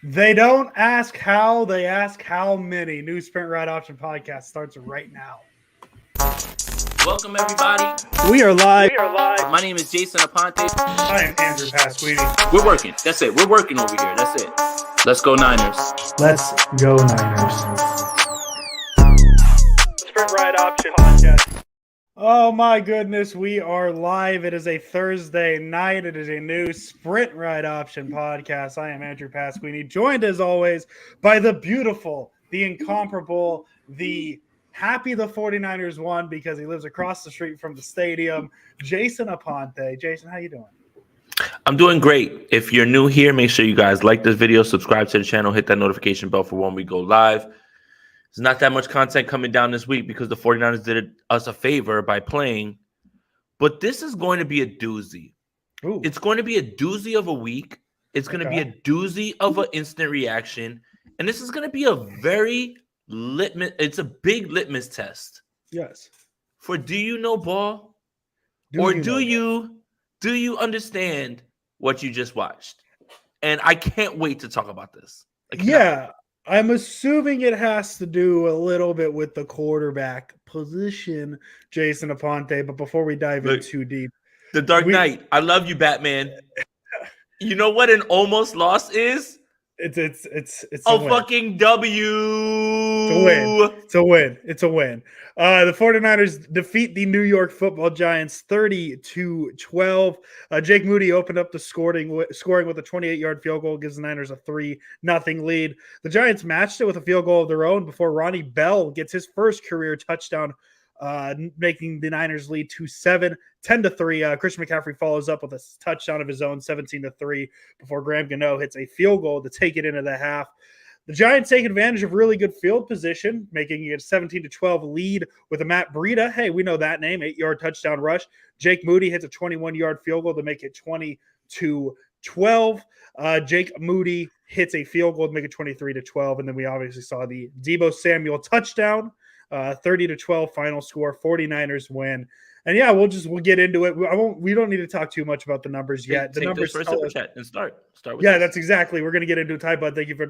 They don't ask how, they ask how many. New Sprint Ride Option podcast starts right now. Welcome, everybody. We are live. My name is Jason Aponte. I am Andrew Pasquini. We're working. That's it. We're working over here. That's it. Let's go Niners. Let's go Niners. Sprint Ride Option podcast. Oh my goodness, we are live. It is a Thursday night. It is a new Sprint Ride Option podcast. I am Andrew Pasquini, joined as always by the beautiful, the incomparable, the happy the 49ers won because he lives across the street from the stadium, Jason Aponte. Jason, how you doing? I'm doing great. If you're new here, make sure you guys like this video, subscribe to the channel, hit that notification bell for when we go live. There's not that much content coming down this week because the 49ers did us a favor by playing. But this is going to be a doozy. Ooh. It's going to be a doozy of a week. It's going to be a doozy of an instant reaction. And this is going to be a very it's a big litmus test. Yes. For do you know ball? Do you understand what you just watched? And I can't wait to talk about this. Yeah. I'm assuming it has to do a little bit with the quarterback position, Jason Aponte. But before we dive in too deep, the Dark Knight. I love you, Batman. You know what an almost loss is? It's a fucking W. It's a win. The 49ers defeat the New York Football Giants 30-12. Jake Moody opened up the scoring with a 28-yard field goal, gives the Niners a 3-0 lead. The Giants matched it with a field goal of their own before Ronnie Bell gets his first career touchdown, making the Niners lead to 10-3. Christian McCaffrey follows up with a touchdown of his own, 17-3, before Graham Gano hits a field goal to take it into the half. The Giants take advantage of really good field position, making it a 17-12 lead with a Matt Breida. Hey, we know that name, 8-yard touchdown rush. Jake Moody hits a 21-yard field goal to make it 20-12. Jake Moody hits a field goal to make it 23-12. And then we obviously saw the Deebo Samuel touchdown, 30-12 final score, 49ers win. And yeah, we'll get into it. We don't need to talk too much about the numbers yet. The numbers for super chat and start with this. That's exactly. We're going to get into it. Ty Bud, thank you for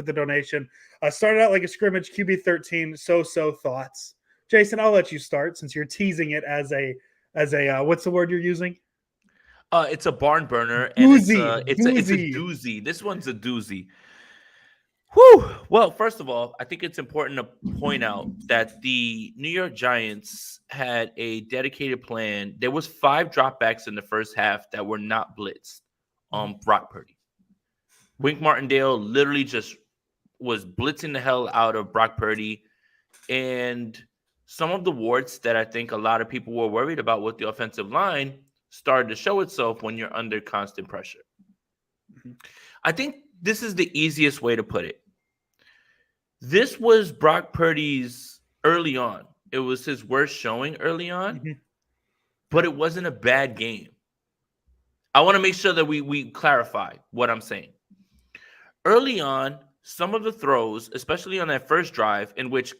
the donation. Started out like a scrimmage, QB 13. So thoughts, Jason. I'll let you start since you're teasing it as a what's the word you're using? It's a barn burner, and it's a doozy. This one's a doozy. Whew. Well, first of all, I think it's important to point out that the New York Giants had a dedicated plan. There was 5 dropbacks in the first half that were not blitzed on Brock Purdy. Wink Martindale literally just was blitzing the hell out of Brock Purdy. And some of the warts that I think a lot of people were worried about with the offensive line started to show itself when you're under constant pressure. Mm-hmm. I think this is the easiest way to put it. This was Brock Purdy's early on. It was his worst showing early on, but it wasn't a bad game. I want to make sure that we clarify what I'm saying. Early on, some of the throws, especially on that first drive, in which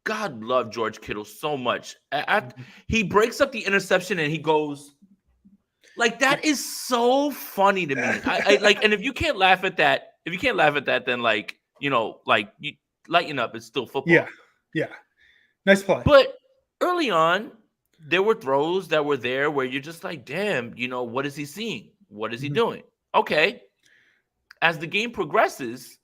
God loved George Kittle so much. He breaks up the interception and he goes, like, that is so funny to me. And if you can't laugh at that, then you lighten up. It's still football. Yeah. Nice play. But early on, there were throws that were there where you're just like, damn, what is he seeing? What is he doing? Okay. As the game progresses,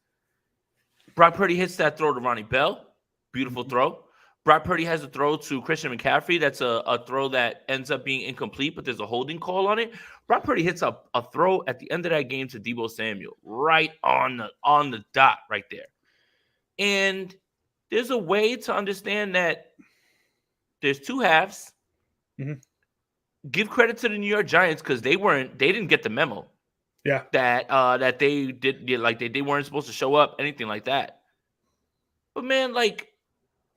Brock Purdy hits that throw to Ronnie Bell. Beautiful throw. Brock Purdy has a throw to Christian McCaffrey. That's a throw that ends up being incomplete, but there's a holding call on it. Brock Purdy hits a throw at the end of that game to Deebo Samuel, right on the dot right there. And there's a way to understand that there's 2 halves. Mm-hmm. Give credit to the New York Giants because they didn't get the memo. Yeah. That they they weren't supposed to show up, anything like that. But man,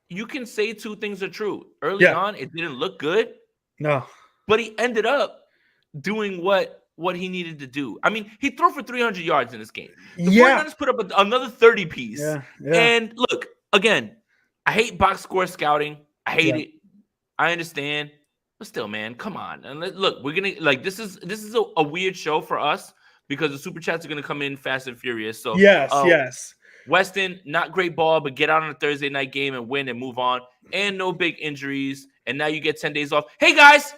you can say 2 things are true. Early on, it didn't look good. No. But he ended up doing what he needed to do. I mean, he threw for 300 yards in this game. The 49ers put up another 30 piece. Yeah. And look, again, I hate box score scouting. I hate it. I understand. But still, man, come on. And look, we're going to this is a weird show for us because the super chats are going to come in fast and furious. So yes. Weston, not great ball, but get out on a Thursday night game and win and move on. And no big injuries. And now you get 10 days off. Hey, guys,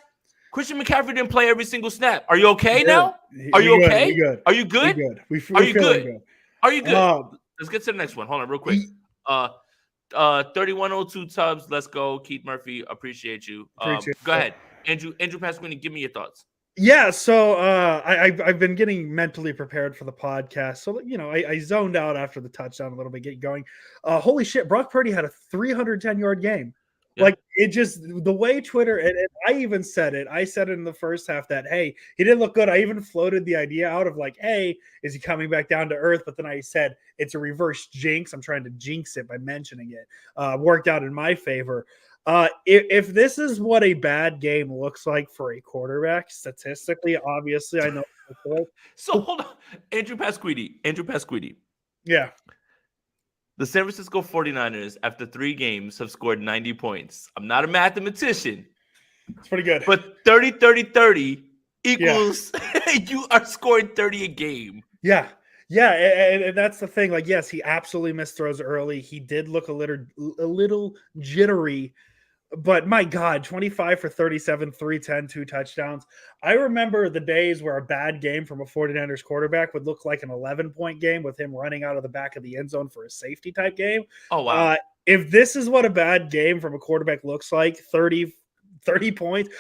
Christian McCaffrey didn't play every single snap. Are you okay now? Are you okay? Good. Are you good? Are you good? Are you good? Let's get to the next one. Hold on real quick. 3102 Tubbs. Let's go. Keith Murphy. Appreciate you. Go ahead. Andrew Pasquini, give me your thoughts. Yeah, so I've been getting mentally prepared for the podcast. So, I zoned out after the touchdown a little bit, get going. Holy shit, Brock Purdy had a 310-yard game. Yeah. Like, it just, the way Twitter, and I even said it. I said it in the first half that, hey, he didn't look good. I even floated the idea out of like, hey, is he coming back down to earth? But then I said, it's a reverse jinx. I'm trying to jinx it by mentioning it. Worked out in my favor. If this is what a bad game looks like for a quarterback, statistically, obviously, I know. So hold on, Andrew Pasquini. Yeah. The San Francisco 49ers, after 3 games, have scored 90 points. I'm not a mathematician. It's pretty good. But 30-30-30 equals you are scoring 30 a game. Yeah. Yeah, and that's the thing. Like, yes, he absolutely missed throws early. He did look a little jittery. But my God, 25 for 37, 310, 2 touchdowns. I remember the days where a bad game from a 49ers quarterback would look like an 11-point game with him running out of the back of the end zone for a safety type game. Oh, wow. If this is what a bad game from a quarterback looks like, 30 points,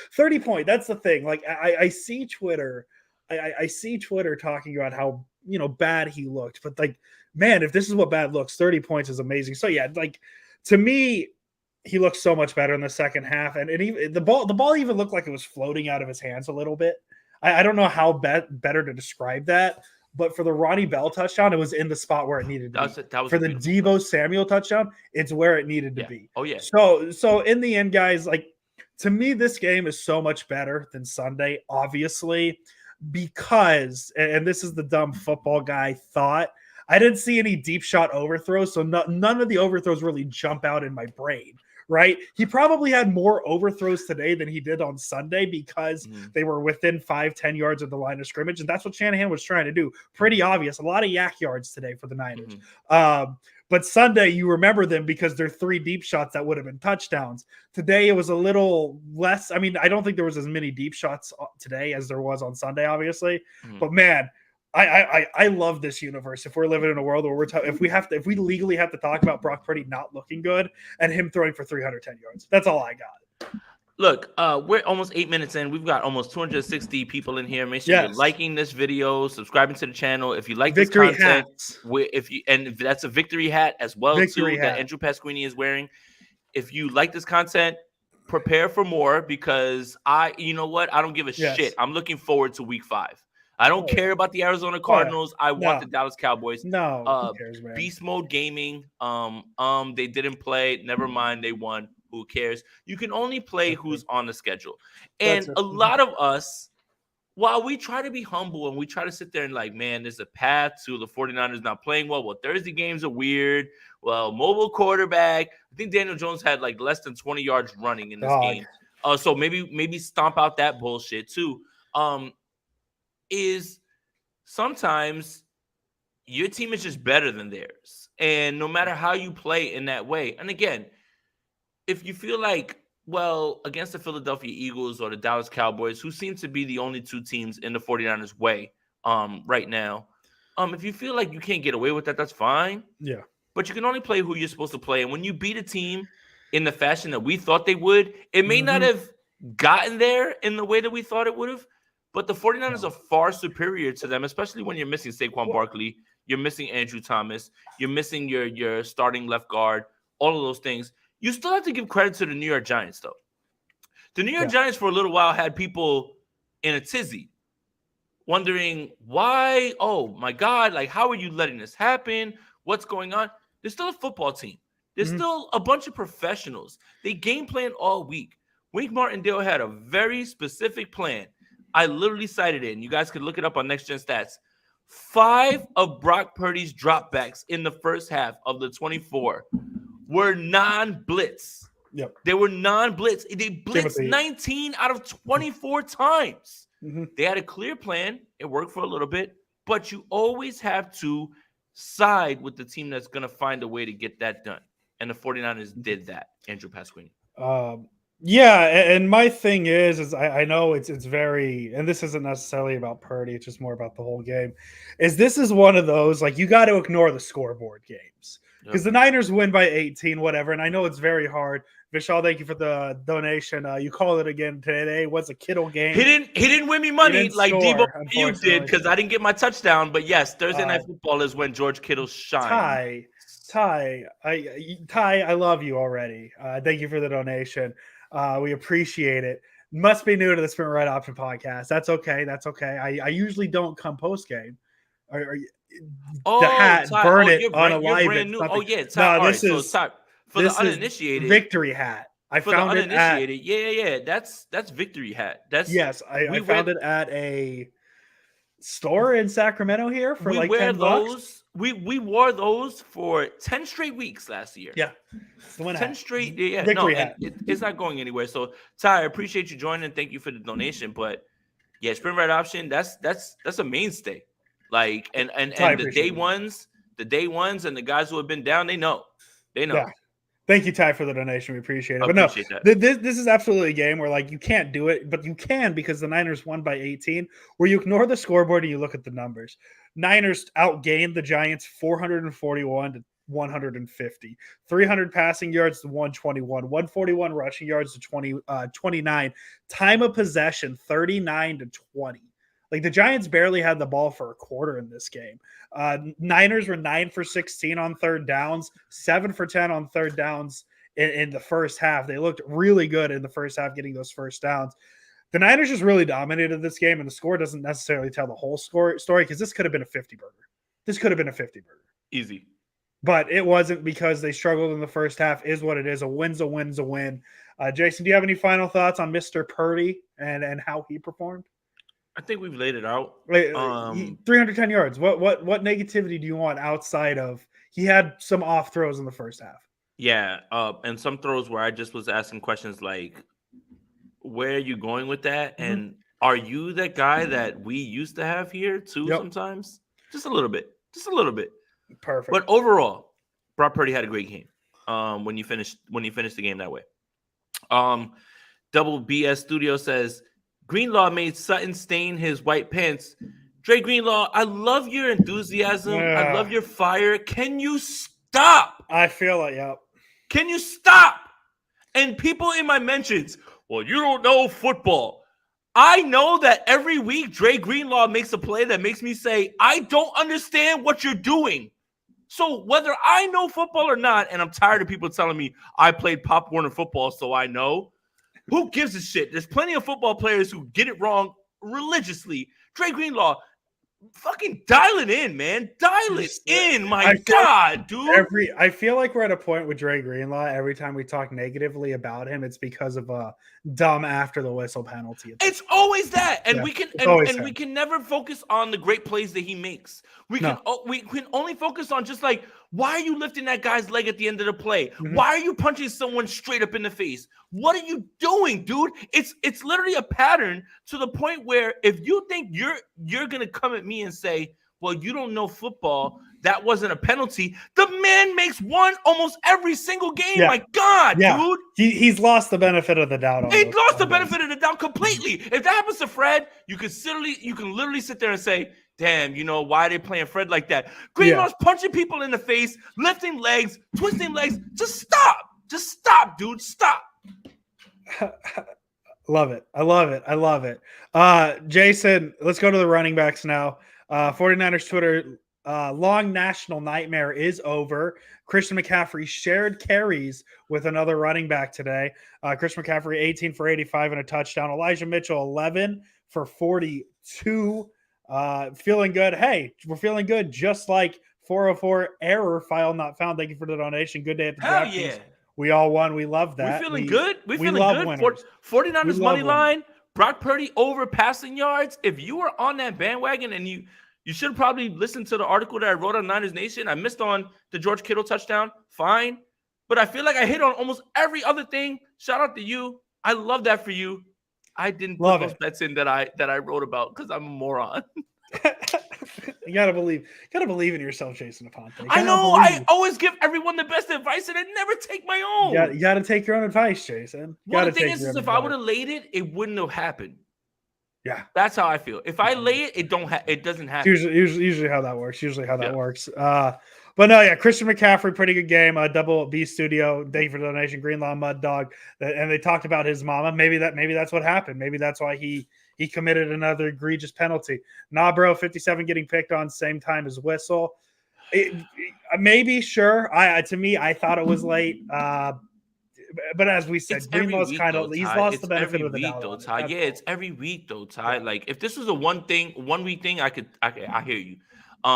that's the thing. Like, I see Twitter. I see Twitter talking about how, bad he looked. But, like, man, if this is what bad looks, 30 points is amazing. So, yeah, like, to me, he looked so much better in the second half, and the ball even looked like it was floating out of his hands a little bit. I don't know how better to describe that, but for the Ronnie Bell touchdown, it was in the spot where it needed to be. For the Deebo Samuel touchdown, it's where it needed to be. Oh yeah. So in the end, guys, like, to me, this game is so much better than Sunday, obviously, because, and this is the dumb football guy thought, I didn't see any deep shot overthrows, so none of the overthrows really jump out in my brain. Right? He probably had more overthrows today than he did on Sunday because they were within 5-10 yards of the line of scrimmage. And that's what Shanahan was trying to do. Pretty obvious. A lot of yak yards today for the Niners. But Sunday, you remember them because they're 3 deep shots that would have been touchdowns. Today, it was a little less. I mean, I don't think there was as many deep shots today as there was on Sunday, obviously. But man, I love this universe. If we're living in a world where if we legally have to talk about Brock Purdy not looking good and him throwing for 310 yards, that's all I got. Look, we're almost 8 minutes in. We've got almost 260 people in here. Make sure you're liking this video, subscribing to the channel. If you like victory this content, hats. If that's a victory hat as well victory too hat. That Andrew Pasquini is wearing. If you like this content, prepare for more because you know what? I don't give a shit. I'm looking forward to week 5. I don't care about the Arizona Cardinals. I want the Dallas Cowboys. No, who cares, man? Beast Mode Gaming. They didn't play. Never mind. They won. Who cares? You can only play who's on the schedule. And a lot of us, while we try to be humble and we try to sit there and like, man, there's a path to the 49ers not playing well. Well, Thursday games are weird. Well, mobile quarterback. I think Daniel Jones had like less than 20 yards running in this game. So maybe stomp out that bullshit too. Is sometimes your team is just better than theirs. And no matter how you play in that way, and again, if you feel like, well, against the Philadelphia Eagles or the Dallas Cowboys, who seem to be the only 2 teams in the 49ers way right now, if you feel like you can't get away with that, that's fine. Yeah. But you can only play who you're supposed to play. And when you beat a team in the fashion that we thought they would, it may not have gotten there in the way that we thought it would have. But the 49ers are far superior to them, especially when you're missing Saquon Barkley, you're missing Andrew Thomas, you're missing your starting left guard, all of those things. You still have to give credit to the New York Giants, though. The New York Giants for a little while had people in a tizzy, wondering why, oh, my God, like, how are you letting this happen? What's going on? They're still a football team. There's still a bunch of professionals. They game plan all week. Wink Martindale had a very specific plan. I literally cited it, and you guys can look it up on Next Gen Stats. 5 of Brock Purdy's dropbacks in the first half of the 24 were non-blitz. Yep. They were non-blitz. They blitzed 19 out of 24 times. They had a clear plan. It worked for a little bit, but you always have to side with the team that's going to find a way to get that done. And the 49ers did that, Andrew Pasquini. Yeah, and my thing is I know it's very, and this isn't necessarily about Purdy, it's just more about the whole game. This is one of those, like, you got to ignore the scoreboard games because the Niners win by 18, whatever. And I know it's very hard. Vishal, thank you for the donation. You called it again today. It was a Kittle game. He didn't win me money like Debo you did because I didn't get my touchdown. But yes, Thursday Night Football is when George Kittle shines. Ty, I love you already. Thank you for the donation. We appreciate it. Must be new to the Sprint Right Option podcast. That's okay. I usually don't come post game. The hat, Ty, burn it on a live. Oh yeah, Ty. No, this is Ty, for the uninitiated. Victory hat. I found it at. Yeah. That's victory hat. That's I found it at a store in Sacramento here for like $10. We wore those for 10 straight weeks last year. Yeah. 10 straight. Yeah. Victory hat. It's not going anywhere. So Ty, I appreciate you joining. Thank you for the donation. But yeah, Sprint Right Option, that's a mainstay. Like and the day ones and the guys who have been down, they know. Yeah. Thank you, Ty, for the donation. We appreciate it. This is absolutely a game where, like, you can't do it, but you can because the Niners won by 18, where you ignore the scoreboard and you look at the numbers. Niners outgained the Giants 441 to 150, 300 passing yards to 121, 141 rushing yards to 29, time of possession 39 to 20. Like, the Giants barely had the ball for a quarter in this game. Niners were 9 for 16 on third downs, 7 for 10 on third downs in the first half. They looked really good in the first half getting those first downs. The Niners just really dominated this game, and the score doesn't necessarily tell the whole story because this could have been a 50-burger. Easy. But it wasn't because they struggled in the first half. Is what it is. A win's a win's a win. Jason, do you have any final thoughts on Mr. Purdy and how he performed? I think we've laid it out. 310 yards. What negativity do you want outside of he had some off throws in the first half? Yeah, and some throws where I just was asking questions like, where are you going with that? Mm-hmm. And are you that guy that we used to have here too sometimes? Just a little bit. Perfect. But overall, Brock Purdy had a great game when you finished the game that way. Double BS Studio says, Greenlaw made Sutton stain his white pants. Dre Greenlaw, I love your enthusiasm. Yeah. I love your fire. Can you stop? I feel it, yep. Can you stop? And people in my mentions, well, you don't know football. I know that every week Dre Greenlaw makes a play that makes me say, I don't understand what you're doing. So whether I know football or not, and I'm tired of people telling me I played Pop Warner football, so I know. Who gives a shit? There's plenty of football players who get it wrong religiously. Dre Greenlaw, fucking dial it in, man. Dial it in, my God, dude. I feel like we're at a point with Dre Greenlaw. Every time we talk negatively about him, it's because of a dumb after the whistle penalty. It's always that, and we can never focus on the great plays that he makes. We can only focus on just like, why are you lifting that guy's leg at the end of the play? Mm-hmm. Why are you punching someone straight up in the face? What are you doing, dude? It's literally a pattern to the point where if you think you're gonna come at me and say, well, you don't know football, that wasn't a penalty. The man makes one almost every single game. Yeah. My God, dude. He's lost the benefit of the doubt. He lost the benefit of the doubt completely. If that happens to Fred, you can literally sit there and say, damn, why are they playing Fred like that? Greenlaw's punching people in the face, lifting legs, twisting legs. Just stop. Just stop, dude. Stop. Love it. I love it. Jason, let's go to the running backs now. 49ers Twitter, long national nightmare is over. Christian McCaffrey shared carries with another running back today. Christian McCaffrey, 18 for 85 and a touchdown. Elijah Mitchell, 11 for 42. Feeling good. Hey, we're feeling good. Just like 404 error file not found. Thank you for the donation. Good day at the draft. Hell yeah. We all won. We love that. We're feeling good. We're feeling good. 49ers money line. Brock Purdy over passing yards. If you were on that bandwagon, and you should probably listen to the article that I wrote on Niners Nation. I missed on the George Kittle touchdown. Fine. But I feel like I hit on almost every other thing. Shout out to you. I love that for you. I didn't put those bets in that I wrote about because I'm a moron. You gotta believe in yourself, Jason Aponte. I know. I always give everyone the best advice, and I never take my own. You gotta take your own advice, Jason. Well, the thing is if I would have laid it wouldn't have happened. Yeah, that's how I feel. If I lay it, it doesn't happen. Usually how that works. But no, yeah, Christian McCaffrey, pretty good game. Double B Studio, thank you for the donation. Greenlaw Mud Dog, and they talked about his mama. Maybe that's what happened. Maybe that's why he committed another egregious penalty. Nah, bro, 57 getting picked on same time as Whistle. Maybe sure. To me, I thought it was late. But as we said, Greenlaw's kind of he's lost the benefit of the doubt. Though, Ty. Yeah, it's every week though, Ty. Yeah. Like if this was a 1 week thing, I hear you.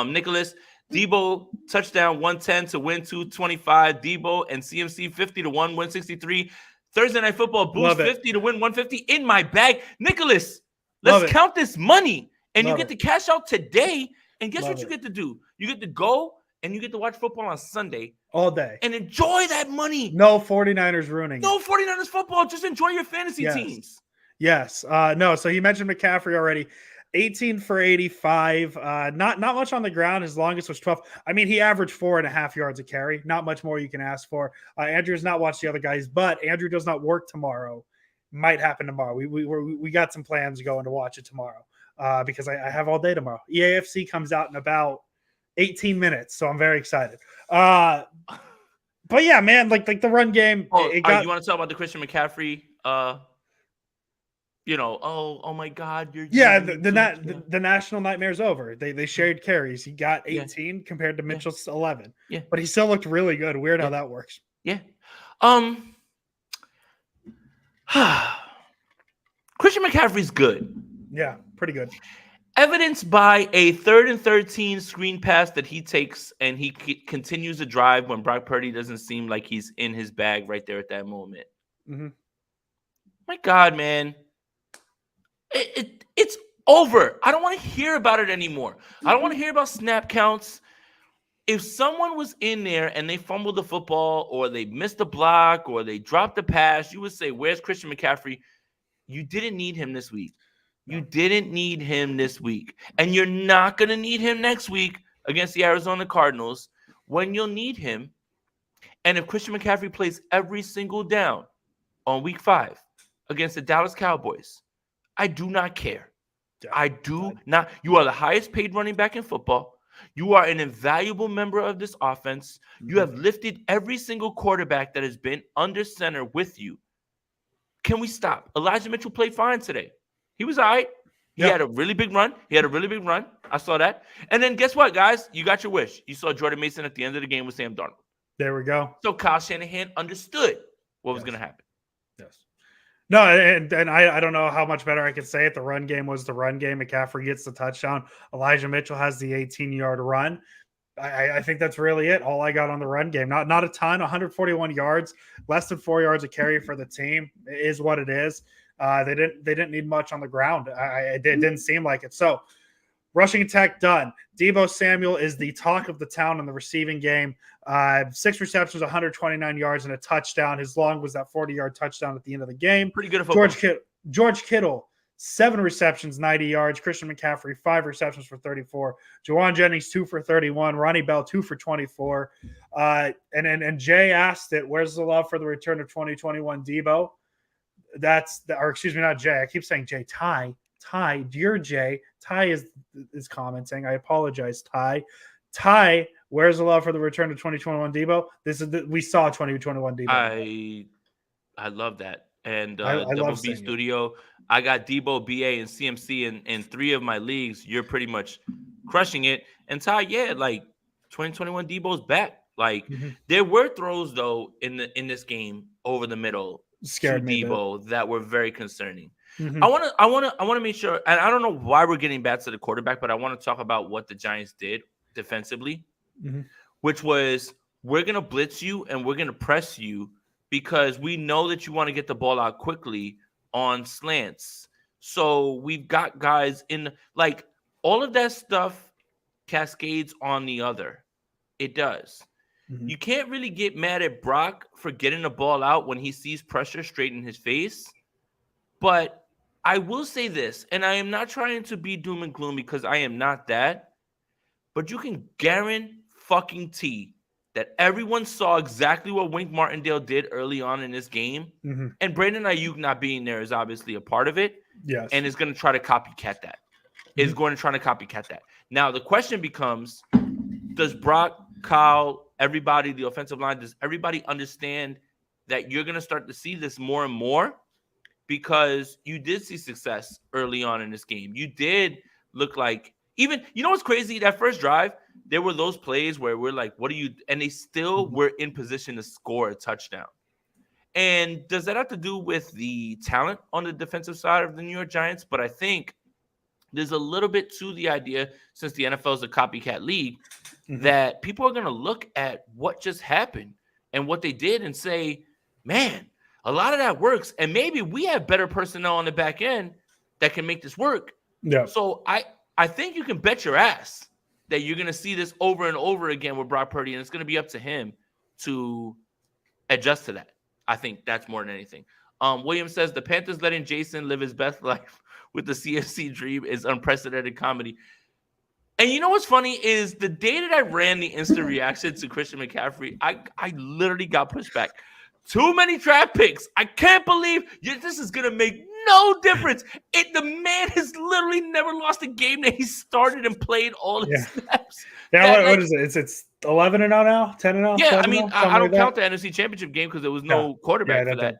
Nicholas, Debo touchdown 110 to win 225. Debo and CMC 50 to 1 win 63. Thursday Night Football boost 50 to win 150 in my bag. Nicholas, let's count this money, and you get to cash out today. And guess what you get to do? You get to go and you get to watch football on Sunday. All day. And enjoy that money. No 49ers ruining No 49ers football. Just enjoy your fantasy teams. Yes. No, so he mentioned McCaffrey already. 18 for 85. Not much on the ground. His longest was 12. I mean, he averaged 4.5 yards a carry. Not much more you can ask for. Andrew's not watched the other guys, but Andrew does not work tomorrow. Might happen tomorrow. We got some plans going to watch it tomorrow because I have all day tomorrow. EAFC comes out in about 18 minutes, so I'm very excited. But yeah, man, like the run game. You want to talk about the Christian McCaffrey? Oh my God, the national nightmare's over. They shared carries. He got 18 compared to Mitchell's 11. Yeah, but he still looked really good. Weird how that works. Yeah. Christian McCaffrey's good. Yeah, pretty good. Evidenced by a 3rd and 13 screen pass that he takes, and he continues to drive when Brock Purdy doesn't seem like he's in his bag right there at that moment. Mm-hmm. My God, man. It's over. I don't want to hear about it anymore. I don't want to hear about snap counts. If someone was in there and they fumbled the football or they missed a block or they dropped a pass, you would say, where's Christian McCaffrey? You didn't need him this week. You didn't need him this week. And you're not going to need him next week against the Arizona Cardinals when you'll need him. And if Christian McCaffrey plays every single down on week 5 against the Dallas Cowboys, I do not care. I do not. You are the highest paid running back in football. You are an invaluable member of this offense. You have lifted every single quarterback that has been under center with you. Can we stop? Elijah Mitchell played fine today. He was all right. He had a really big run. I saw that. And then guess what, guys? You got your wish. You saw Jordan Mason at the end of the game with Sam Darnold. There we go. So Kyle Shanahan understood what was going to happen. Yes. No, and I don't know how much better I could say it. The run game was the run game. McCaffrey gets the touchdown. Elijah Mitchell has the 18-yard run. I think that's really it. All I got on the run game. Not a ton. 141 yards, less than 4 yards a carry for the team is what it is. They didn't need much on the ground. It didn't seem like it. So rushing attack done. Deebo Samuel is the talk of the town in the receiving game. 6 receptions, 129 yards, and a touchdown. His long was that 40-yard touchdown at the end of the game. Pretty good at football. George Kittle, 7 receptions, 90 yards. Christian McCaffrey, 5 receptions for 34. Jawan Jennings, 2 for 31. Ronnie Bell, 2 for 24. And Jay asked it, where's the love for the return of 2021 Deebo? Not Jay. I keep saying Jay. Ty, dear Jay. Ty is commenting. I apologize, Ty. Ty, where's the love for the return of 2021 Deebo? We saw 2021 Deebo. I love that. And Double B Studio, I got Deebo, BA, and CMC in 3 of my leagues. You're pretty much crushing it. And Ty, 2021 Deebo's back. Like there were throws though in this game over the middle scared me Deebo that were very concerning. I want to make sure, and I don't know why we're getting back to the quarterback, but I want to talk about what the Giants did defensively, which was we're going to blitz you and we're going to press you because we know that you want to get the ball out quickly on slants. So we've got guys in like all of that stuff cascades on the other. It does. You can't really get mad at Brock for getting the ball out when he sees pressure straight in his face. But I will say this, and I am not trying to be doom and gloom because I am not that. but you can guarantee that everyone saw exactly what Wink Martindale did early on in this game. Mm-hmm. And Brandon Ayuk not being there is obviously a part of it. Yes. And is going to try to copycat that. Is going to try to copycat that. Now, the question becomes, does Brock, Kyle, everybody, the offensive line, does everybody understand that you're going to start to see this more and more? Because you did see success early on in this game. You did look like, even, you know what's crazy? That first drive, there were those plays where we're like, what are you? And they still were in position to score a touchdown. And does that have to do with the talent on the defensive side of the New York Giants? But I think there's a little bit to the idea, since the NFL is a copycat league, that people are going to look at what just happened and what they did and say, man, a lot of that works. And maybe we have better personnel on the back end that can make this work. Yeah. So I think you can bet your ass that you're going to see this over and over again with Brock Purdy, and it's going to be up to him to adjust to that. I think that's more than anything. Williams says the Panthers letting Jason live his best life with the CFC dream is unprecedented comedy. And you know what's funny is the day that I ran the instant reaction to Christian McCaffrey, I literally got pushed back. Too many draft picks. I can't believe this is going to make no difference. The man has literally never lost a game that he started and played all his snaps. Yeah, what is it? It's 11-0 now? 10-0? Yeah, I mean, I don't count the NFC Championship game because there was no quarterback for that.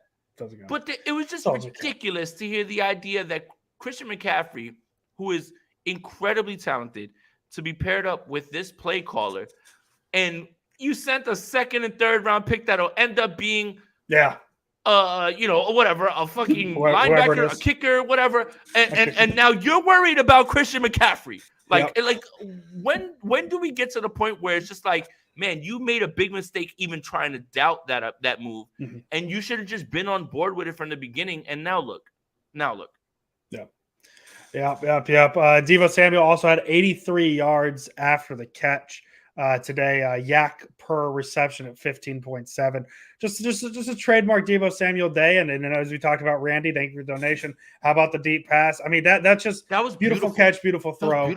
But it was just ridiculous to hear the idea that Christian McCaffrey, who is incredibly talented, to be paired up with this play caller, and you sent a second and third round pick that'll end up being whatever, a fucking linebacker, a kicker, whatever, and now you're worried about Christian McCaffrey. Like when do we get to the point where it's just like, man, you made a big mistake even trying to doubt that move, and you should have just been on board with it from the beginning. And now look. Yep. Deebo Samuel also had 83 yards after the catch today. Yak per reception at 15.7. Just a trademark Deebo Samuel day. And then as we talked about, Randy, thank you for the donation. How about the deep pass? I mean, that was beautiful catch, beautiful throw,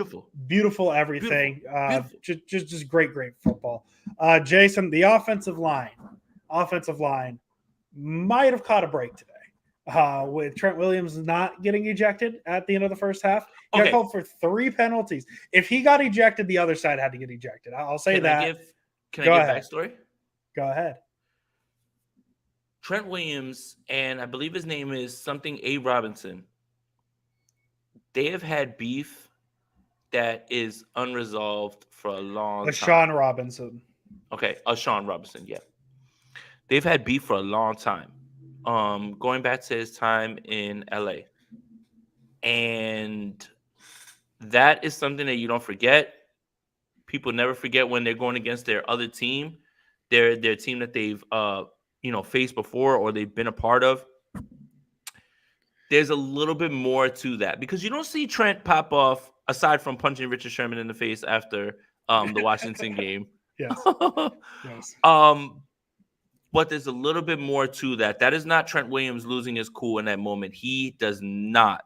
beautiful everything. Beautiful. Just great football. Jason, the offensive line might have caught a break today. With Trent Williams not getting ejected at the end of the first half. He got called for 3 penalties. If he got ejected, the other side had to get ejected. I'll say that. Can I give backstory? Go ahead. Trent Williams, and I believe his name is something A. Robinson, they have had beef that is unresolved for a long time. Sean Robinson. Okay, Sean Robinson, yeah. They've had beef for a long time. Going back to his time in LA. And that is something that you don't forget. People never forget when they're going against their other team, their team that they've faced before or they've been a part of. There's a little bit more to that because you don't see Trent pop off aside from punching Richard Sherman in the face after the Washington game. Yes. Yes. But there's a little bit more to that. That is not Trent Williams losing his cool in that moment. He does not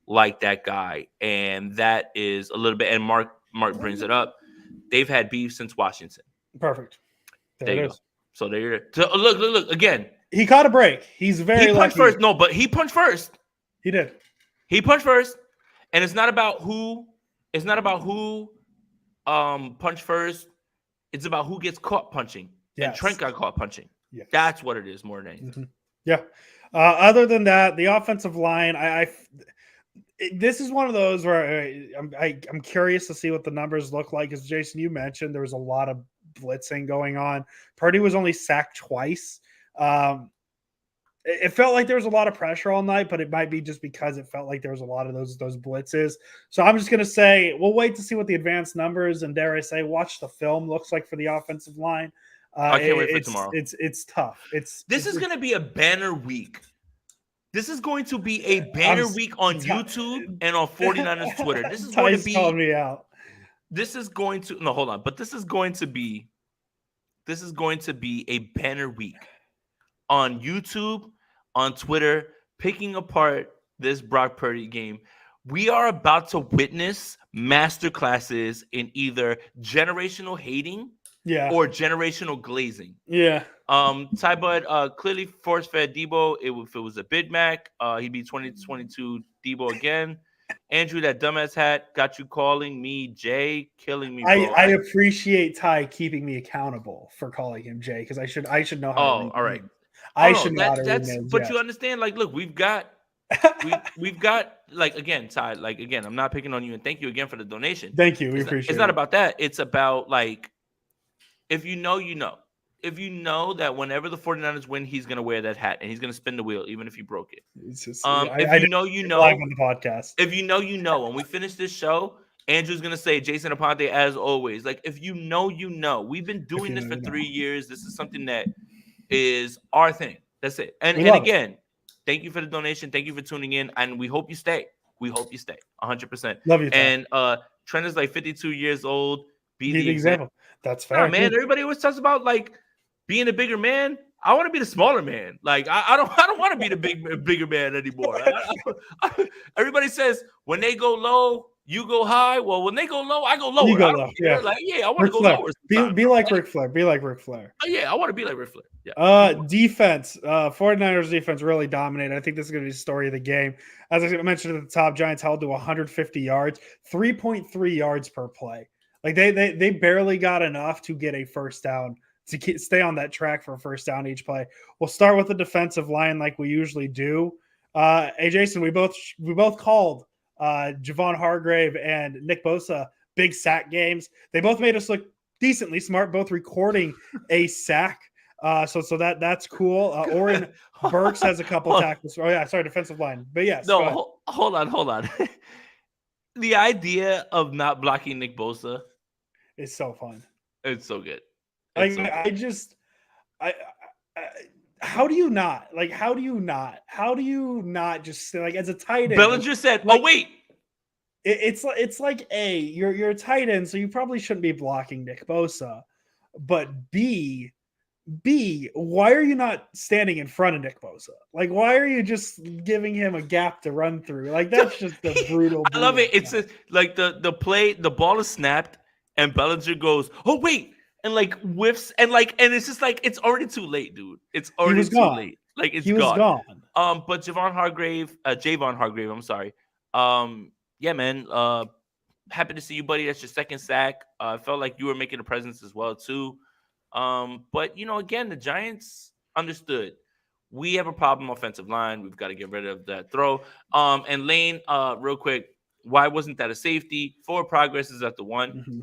like that guy. And that is a little bit, and Mark brings it up. They've had beef since Washington. Perfect. There you go. So there you're look again. He caught a break. He's very lucky. First. No, but he punched first. He did. He punched first. And it's not about who punched first. It's about who gets caught punching. Yes. And Trent got caught punching. Yes. That's what it is more than anything. Yeah. Other than that, the offensive line, this is one of those where I'm curious to see what the numbers look like. As Jason, you mentioned, there was a lot of blitzing going on. Purdy was only sacked twice. It felt like there was a lot of pressure all night, but it might be just because it felt like there was a lot of those blitzes. So I'm just going to say we'll wait to see what the advanced numbers and, dare I say, watch the film looks like for the offensive line. I can't wait for tomorrow. It's tough. This is going to be a banner week. This is going to be a banner week on YouTube and on 49ers Twitter. This is going to be calling me out. This is going to hold on, but this is going to be a banner week on YouTube, on Twitter, picking apart this Brock Purdy game. We are about to witness masterclasses in either generational hating or generational glazing. Yeah. Ty Bud clearly force-fed Debo. If it was a Big Mac, he'd be 2022 Debo again. Andrew, that dumbass hat got you calling me Jay, killing me, bro. I appreciate Ty keeping me accountable for calling him Jay because I should know how to read. All right. I should know how to read names. But you understand, like, look, we've got like, again, Ty, like, again, I'm not picking on you, and thank you again for the donation. Thank you. We appreciate it. It's not about that. It's about, like, if you know, you know. If you know that whenever the 49ers win, he's going to wear that hat and he's going to spin the wheel, even if he broke it. It's just, if you know, you know. Live on the podcast. If you know, you know. When we finish this show, Andrew's going to say, Jason Aponte, as always. Like, if you know, you know. We've been doing this for 3 years. This is something that is our thing. That's it. And again, thank you for the donation. Thank you for tuning in. And we hope you stay. We hope you stay 100%. Love you. And Trent is like 52 years old. Be the example. That's fair. Nah, man, everybody always talks about like being a bigger man. I want to be the smaller man. Like I don't want to be the bigger man anymore. Everybody says when they go low, you go high. Well, when they go low, I go lower. You go low. Yeah. Like, I want to go lower. Be like Ric Flair. Be like Ric Flair. Yeah, I want to be like Ric Flair. Yeah. Defense. 49ers defense really dominated. I think this is going to be the story of the game. As I mentioned at the top, Giants held to 150 yards, 3.3 yards per play. Like they barely got enough to get a first down, to stay on that track for a first down each play. We'll start with the defensive line like we usually do. Hey, Jason, we both called Javon Hargrave and Nick Bosa big sack games. They both made us look decently smart, both recording a sack. So that's cool. Oren Burks has a couple tackles. Oh yeah, sorry, defensive line. But yes. No, hold on. The idea of not blocking Nick Bosa is so fun. It's so good. How do you not? Like, how do you not just like as a tight end? Bellinger said, like, "Oh wait." It's like A, you're a tight end, so you probably shouldn't be blocking Nick Bosa. But B, why are you not standing in front of Nick Bosa? Like, why are you just giving him a gap to run through? Like, that's just the brutal. I love it. It's like the play, the ball is snapped, and Bellinger goes, "Oh wait," and like whiffs, and it's just like it's already too late, dude. It's already too late. Like it's gone. But Javon Hargrave, I'm sorry. Yeah, man. Happy to see you, buddy. That's your second sack. I felt like you were making a presence as well too. But again, the Giants understood we have a problem offensive line. We've got to get rid of that throw. And Lane, real quick, why wasn't that a safety? Forward progress is at the one. Mm-hmm.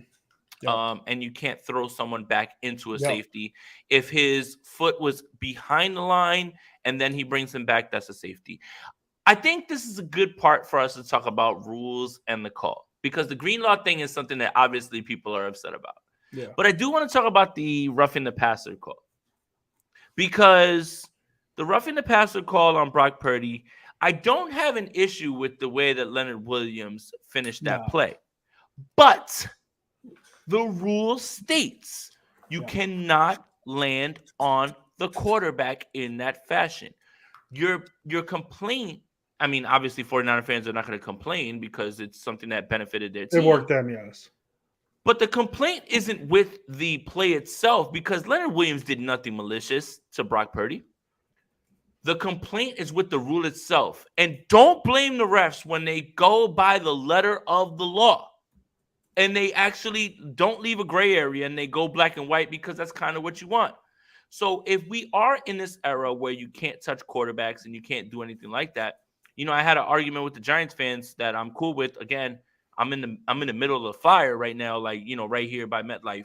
Yep. And you can't throw someone back into a safety. If his foot was behind the line and then he brings him back, that's a safety. I think this is a good part for us to talk about rules and the call, because the Greenlaw thing is something that obviously people are upset about. Yeah. But I do want to talk about the roughing the passer call, because the roughing the passer call on Brock Purdy, I don't have an issue with the way that Leonard Williams finished that play. But the rule states you cannot land on the quarterback in that fashion. Your complaint, I mean, obviously 49er fans are not going to complain because it's something that benefited their team. It worked them, yes. But the complaint isn't with the play itself, because Leonard Williams did nothing malicious to Brock Purdy. The complaint is with the rule itself. And don't blame the refs when they go by the letter of the law and they actually don't leave a gray area and they go black and white, because that's kind of what you want. So if we are in this era where you can't touch quarterbacks and you can't do anything like that, I had an argument with the Giants fans that I'm cool with. Again, I'm in the middle of the fire right now, like, right here by MetLife.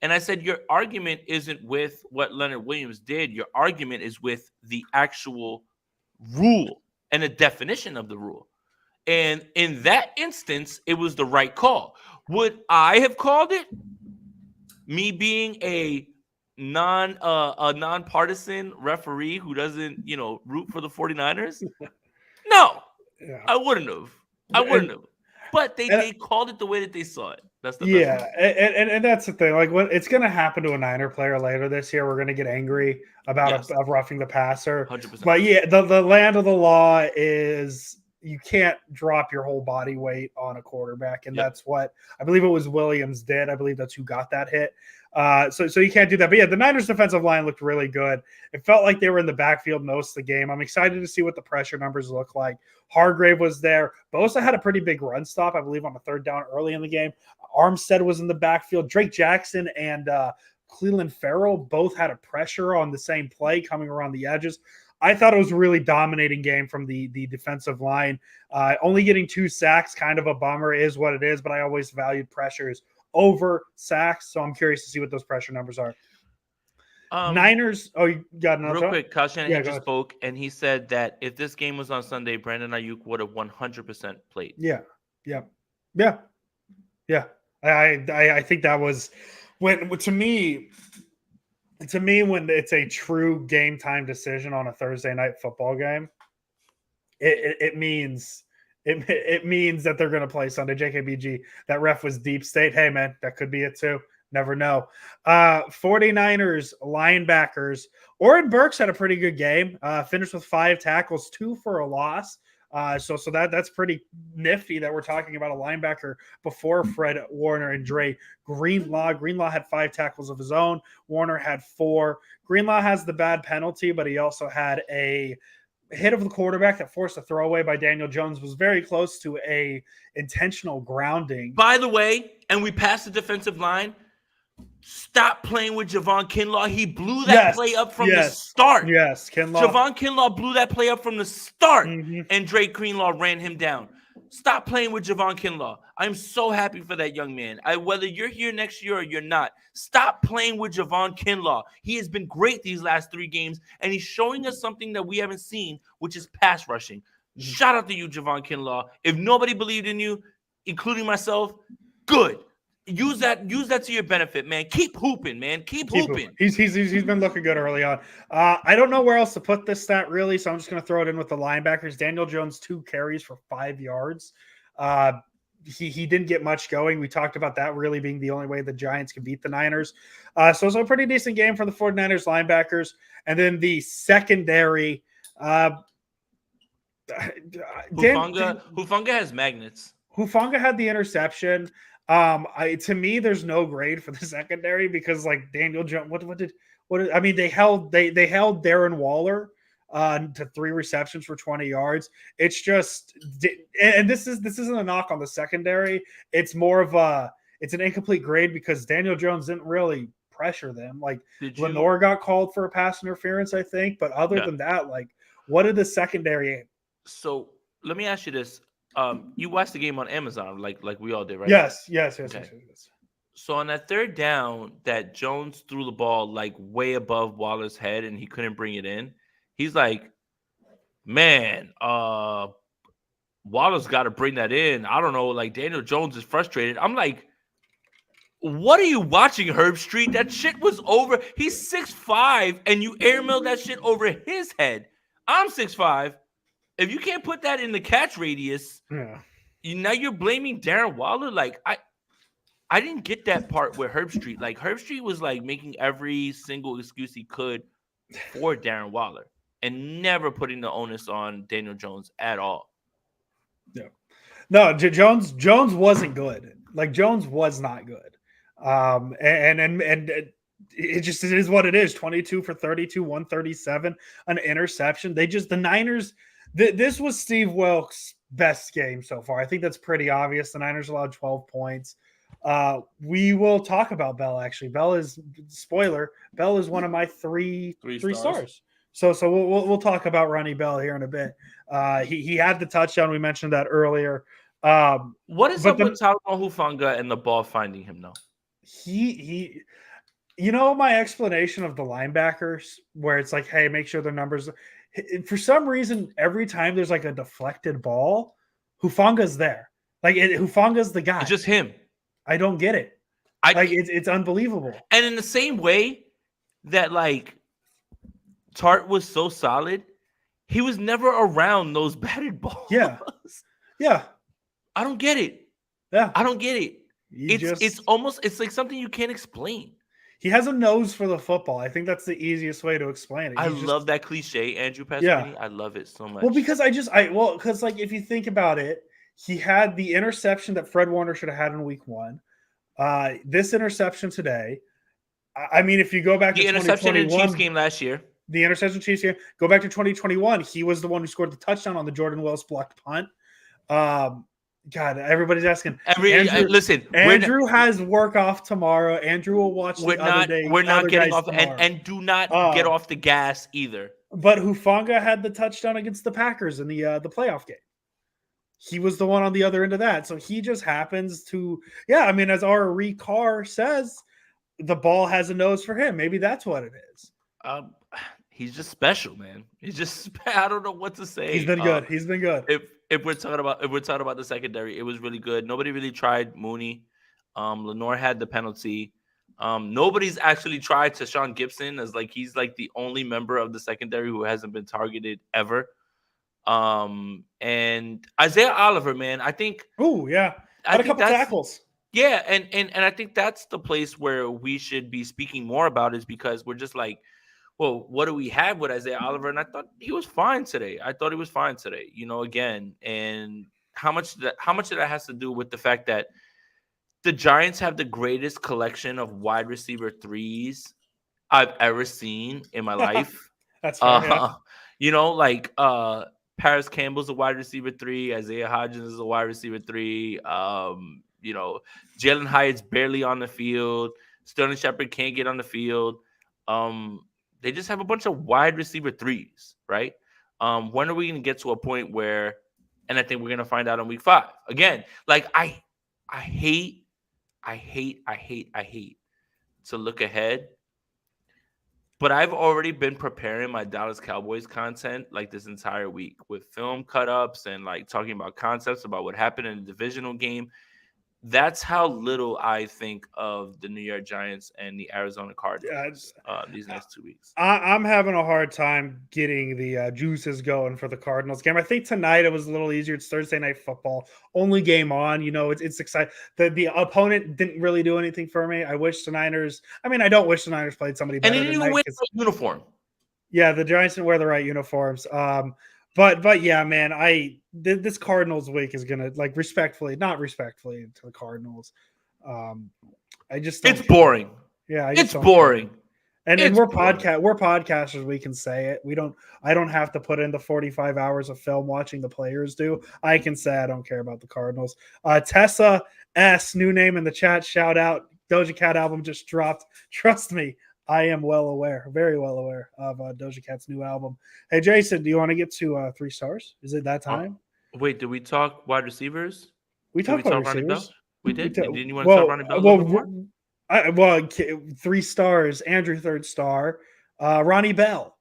And I said, your argument isn't with what Leonard Williams did. Your argument is with the actual rule and the definition of the rule. And in that instance, it was the right call. Would I have called it? Me being a nonpartisan referee who doesn't, root for the 49ers? No, I wouldn't have. But they called it the way that they saw it. That's the best and that's the thing. Like, when it's going to happen to a Niner player later this year, we're going to get angry about roughing the passer. 100%. But the land of the law is you can't drop your whole body weight on a quarterback, and Yep. that's what I believe it was Williams did. I believe that's who got that hit. So you can't do that. But yeah, the Niners defensive line looked really good. It felt like they were in the backfield most of the game. I'm excited to see what the pressure numbers look like. Hargrave was there. Bosa had a pretty big run stop, I believe, on the third down early in the game. Armstead was in the backfield. Drake Jackson and Cleveland Farrell both had a pressure on the same play coming around the edges. I thought it was a really dominating game from the defensive line. Only getting 2 sacks, kind of a bummer, is what it is, but I always valued pressures over sacks, so I'm curious to see what those pressure numbers are. Niners. Oh, you got another real quick. Kyle Shanahan just ahead. spoke, and he said that if this game was on Sunday, Brandon Ayuk would have 100% played. Yeah. I think that was when to me when it's a true game time decision on a Thursday night football game, it means that they're going to play Sunday. JKBG, that ref was deep state. Hey man, that could be it too. Never know. 49ers linebackers. Oren Burks had a pretty good game. Finished with 5 tackles, 2 for a loss. So that's pretty nifty that we're talking about a linebacker before Fred Warner and Dre Greenlaw. Greenlaw had 5 tackles of his own. Warner had 4. Greenlaw has the bad penalty, but he also had a hit of the quarterback that forced a throwaway by Daniel Jones. Was very close to a intentional grounding. By the way, and we passed the defensive line. Stop playing with Javon Kinlaw. He blew that play up from the start. Yes, Kinlaw. Javon Kinlaw blew that play up from the start, and Drake Greenlaw ran him down. Stop playing with Javon Kinlaw. I'm so happy for that young man. Whether you're here next year or you're not, stop playing with Javon Kinlaw. He has been great these last 3 games, and he's showing us something that we haven't seen, which is pass rushing. Shout out to you, Javon Kinlaw. If nobody believed in you, including myself, good. Use that to your benefit, man. Keep hooping, man. Keep hooping. He's been looking good early on. I don't know where else to put this stat really, so I'm just going to throw it in with the linebackers. Daniel Jones 2 carries for 5 yards. He didn't get much going. We talked about that really being the only way the Giants can beat the Niners. So it's a pretty decent game for the 49ers linebackers. And then the secondary. Hufanga has magnets. Hufanga had the interception. To me, there's no grade for the secondary because like Daniel Jones, they held Darren Waller to 3 receptions for 20 yards. It's just, and this isn't a knock on the secondary. It's more of it's an incomplete grade because Daniel Jones didn't really pressure them. Like Lenore got called for a pass interference, I think, but other than that, like what did the secondary? So let me ask you this. You watched the game on Amazon, like we all did, right? Yes. Okay. Yes. So on that 3rd down that Jones threw the ball like way above Waller's head and he couldn't bring it in, he's like, man, Waller's got to bring that in. I don't know, like Daniel Jones is frustrated. I'm like, what are you watching, Herb Street? That shit was over. He's 6'5", and you airmailed that shit over his head. I'm 6'5". If you can't put that in the catch radius, now you're blaming Darren Waller. Like I didn't get that part where Herb Street. Like Herb Street was like making every single excuse he could for Darren Waller and never putting the onus on Daniel Jones at all. Yeah, no, Jones wasn't good. Like Jones was not good. And it just is what it is. 22 for 32, 137, an interception. The Niners. This was Steve Wilkes' best game so far. I think that's pretty obvious. The Niners allowed 12 points. We will talk about Bell, actually. Bell is one of my three stars. So we'll talk about Ronnie Bell here in a bit. He had the touchdown. We mentioned that earlier. What is up with Talanoa Hufanga and the ball finding him, though? He my explanation of the linebackers where it's like, hey, make sure their numbers – for some reason, every time there's like a deflected ball, Hufanga's there. Like Hufanga's the guy. It's just him. I don't get it. It's unbelievable. And in the same way that like Tart was so solid, he was never around those batted balls. Yeah. I don't get it. Yeah. I don't get it. It's like something you can't explain. He has a nose for the football. I think that's the easiest way to explain it. I love that cliche, Andrew Yeah. Pasquini. I love it so much. Well, because because like if you think about it, he had the interception that Fred Warner should have had in week 1. This interception today. I mean, if you go back the to interception in the Chiefs game last year, the interception Chiefs game, go back to 2021. He was the one who scored the touchdown on the Jordan Wells blocked punt. God, everybody's asking. Andrew has work off tomorrow. Andrew will watch the other day. We're not getting off, and do not get off the gas either. But Hufanga had the touchdown against the Packers in the playoff game. He was the one on the other end of that. So he just happens to, I mean, as our Carr says, the ball has a nose for him. Maybe that's what it is. He's just special, man. He's just, I don't know what to say. He's been good. He's been good. If we're talking about the secondary, it was really good. Nobody really tried Mooney. Lenore had the penalty. Nobody's actually tried Tashawn Gibson as he's the only member of the secondary who hasn't been targeted ever. And Isaiah Oliver, man, I think. Oh yeah, had a couple tackles. Yeah, and I think that's the place where we should be speaking more about, is because we're just well, what do we have with Isaiah Oliver? And I thought he was fine today. Again, and how much of that has to do with the fact that the Giants have the greatest collection of wide receiver threes I've ever seen in my life. That's fair, Paris Campbell's a wide receiver 3. Isaiah Hodgins is a wide receiver 3. Jalen Hyatt's barely on the field. Sterling Shepard can't get on the field. They just have a bunch of wide receiver 3s, right? When are we going to get to a point where, and I think we're going to find out in week 5. Again, I hate to look ahead, but I've already been preparing my Dallas Cowboys content this entire week with film cut-ups and talking about concepts about what happened in the divisional game. That's how little I think of the New York Giants and the Arizona Cardinals these next 2 weeks. I'm having a hard time getting the juices going for the Cardinals game. I think tonight it was a little easier. It's Thursday Night Football, only game on. It's exciting. The opponent didn't really do anything for me. I wish the Niners. I mean, I don't wish the Niners played somebody better. And they didn't even wear the uniform. Yeah, the Giants didn't wear the right uniforms. But yeah, man, this Cardinals week is gonna not respectfully to the Cardinals. I just it's boring. Yeah, it's boring. And we're podcasters. We can say it. I don't have to put in the 45 hours of film watching the players do. I can say I don't care about the Cardinals. Tessa S, new name in the chat. Shout out. Doja Cat album just dropped. Trust me, I am very well aware of Doja Cat's new album. Hey, Jason, do you want to get to 3 stars? Is it that time? Wait, did we talk wide receivers? We talked about receivers. We did? Didn't you want to talk Ronnie Bell a little more? 3 stars. Andrew, 3rd star. Ronnie Bell.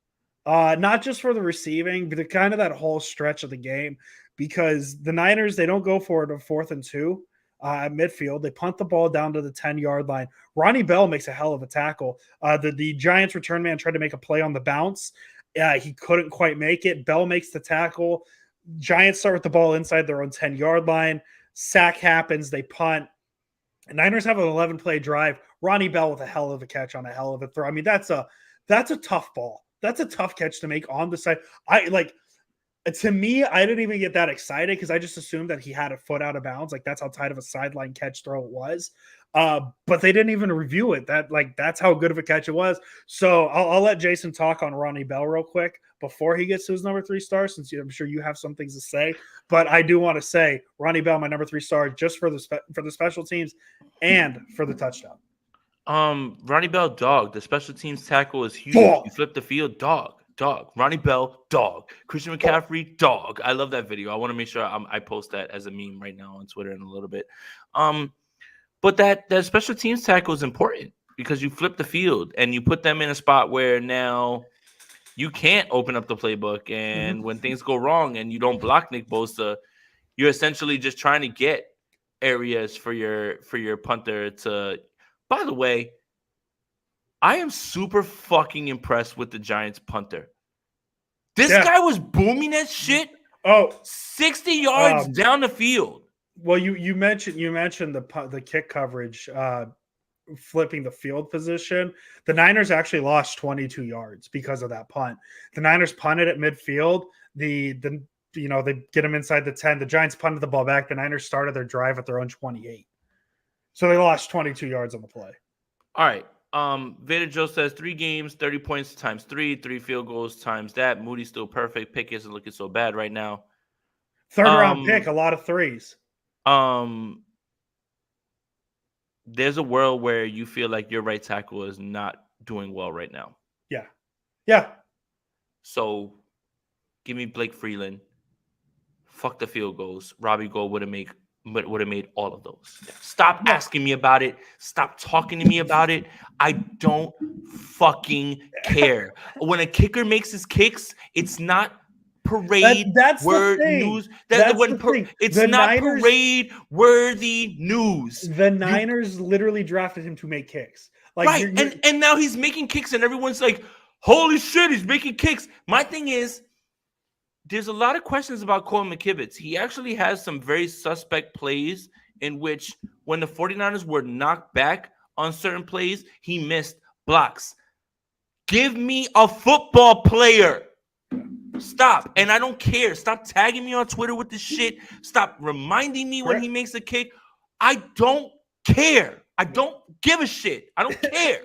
Not just for the receiving, but kind of that whole stretch of the game, because the Niners, they don't go for it on 4th and 2. At midfield, they punt the ball down to the 10-yard line. Ronnie Bell makes a hell of a tackle. The Giants return man tried to make a play on the bounce. He couldn't quite make it. Bell makes the tackle. Giants start with the ball inside their own 10-yard line. Sack happens. They punt. Niners have an 11-play drive. Ronnie Bell with a hell of a catch on a hell of a throw. I mean, that's a tough ball. That's a tough catch to make on the side. To me, I didn't even get that excited because I just assumed that he had a foot out of bounds. That's how tight of a sideline catch throw it was. But they didn't even review it. That's how good of a catch it was. So I'll let Jason talk on Ronnie Bell real quick before he gets to his number 3 star, since I'm sure you have some things to say. But I do want to say Ronnie Bell, my number 3 star, just for the special teams and for the touchdown. Ronnie Bell, dog. The special teams tackle is huge. You flip the field, dog. Ronnie Bell, dog. Christian McCaffrey, dog. I love that video. I want to make sure I post that as a meme right now on Twitter in a little bit. But that special teams tackle is important because you flip the field and you put them in a spot where now you can't open up the playbook. And when things go wrong and you don't block Nick Bosa, you're essentially just trying to get areas for your punter to. By the way, I am super fucking impressed with the Giants punter. This guy was booming that shit. 60 yards down the field. Well, you mentioned the kick coverage flipping the field position. The Niners actually lost 22 yards because of that punt. The Niners punted at midfield. They get them inside the 10. The Giants punted the ball back. The Niners started their drive at their own 28. So they lost 22 yards on the play. All right. Vader Joe says 3 games, 30 points times 3 field goals times that. Moody's still perfect. Pick isn't looking so bad right now. Third round pick, a lot of threes. There's a world where you feel like your right tackle is not doing well right now. Yeah. So give me Blake Freeland. Fuck the field goals. Robbie Gould would have made all of those. Stop asking me about it. Stop talking to me about it. I don't fucking care. When a kicker makes his kicks, it's not parade that's word the thing. news. It's the not Niners, parade worthy news. The Niners literally drafted him to make kicks. Like, right. And now he's making kicks and everyone's like, holy shit, he's making kicks. My thing is, there's a lot of questions about Cole McKivitz. He actually has some very suspect plays in which when the 49ers were knocked back on certain plays, he missed blocks. Give me a football player. Stop. And I don't care. Stop tagging me on Twitter with this shit. Stop reminding me when he makes a kick. I don't care. I don't give a shit. I don't care.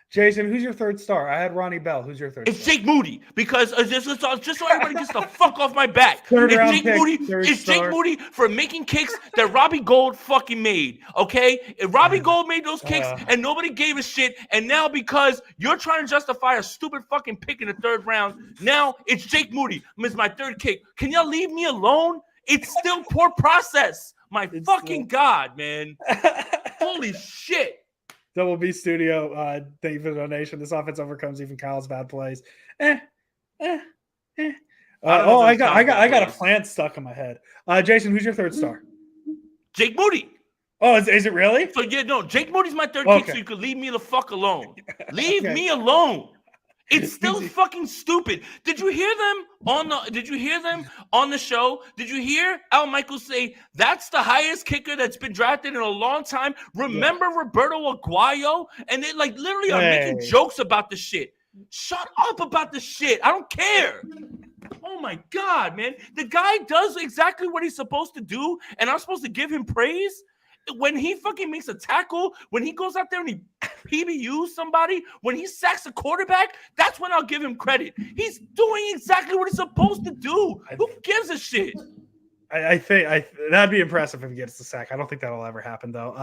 Jason, who's your third star? I had Ronnie Bell. Who's your third star? It's Jake Moody, because just so everybody gets the fuck off my back. It's Jake Moody for making kicks that Robbie Gould fucking made, okay? If Robbie Gould made those kicks and nobody gave a shit, and now because you're trying to justify a stupid fucking pick in the 3rd round, now it's Jake Moody. It's my 3rd kick. Can y'all leave me alone? It's still poor process. God, man. Holy shit. Double B Studio, thank you for the donation. This offense overcomes even Kyle's bad plays. I got a plant stuck in my head. Jason, who's your third star? Jake Moody. Oh, is it really? So Jake Moody's my 3rd kick, so you could leave me the fuck alone. Leave me alone. It's still fucking stupid. Did you hear them on the show? Did you hear Al Michaels say that's the highest kicker that's been drafted in a long time? Remember Roberto Aguayo? And they literally are making jokes about the shit. Shut up about the shit. I don't care. Oh my God, man. The guy does exactly what he's supposed to do, and I'm supposed to give him praise? When he fucking makes a tackle, when he goes out there and he PBUs somebody, when he sacks a quarterback, that's when I'll give him credit. He's doing exactly what he's supposed to do. Who gives a shit? I think that'd be impressive if he gets the sack. I don't think that'll ever happen, though.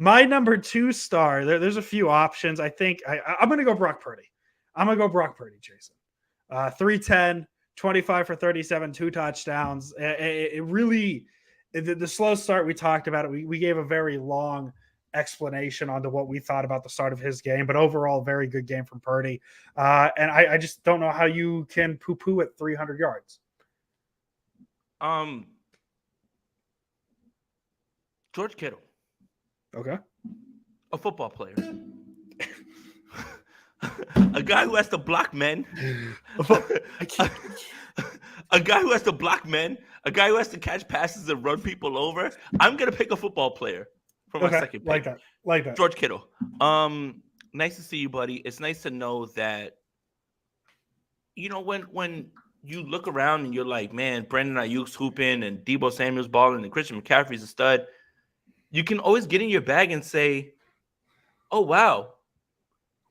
My number 2 star, there's a few options. I think I'm going to go Brock Purdy. I'm going to go Brock Purdy, Jason. 310, 25 for 37, 2 touchdowns. It really... The slow start, we talked about it. We gave a very long explanation onto what we thought about the start of his game, but overall, very good game from Purdy. And I just don't know how you can poo-poo at 300 yards. George Kittle. Okay. A football player. A guy who has to block men. A guy who has to block men. A guy who has to catch passes and run people over. I'm going to pick a football player for my second pick. Like that. George Kittle. Nice to see you, buddy. It's nice to know that, when you look around and you're like, man, Brandon Ayuk's hooping and Deebo Samuel's balling and Christian McCaffrey's a stud, you can always get in your bag and say, oh, wow,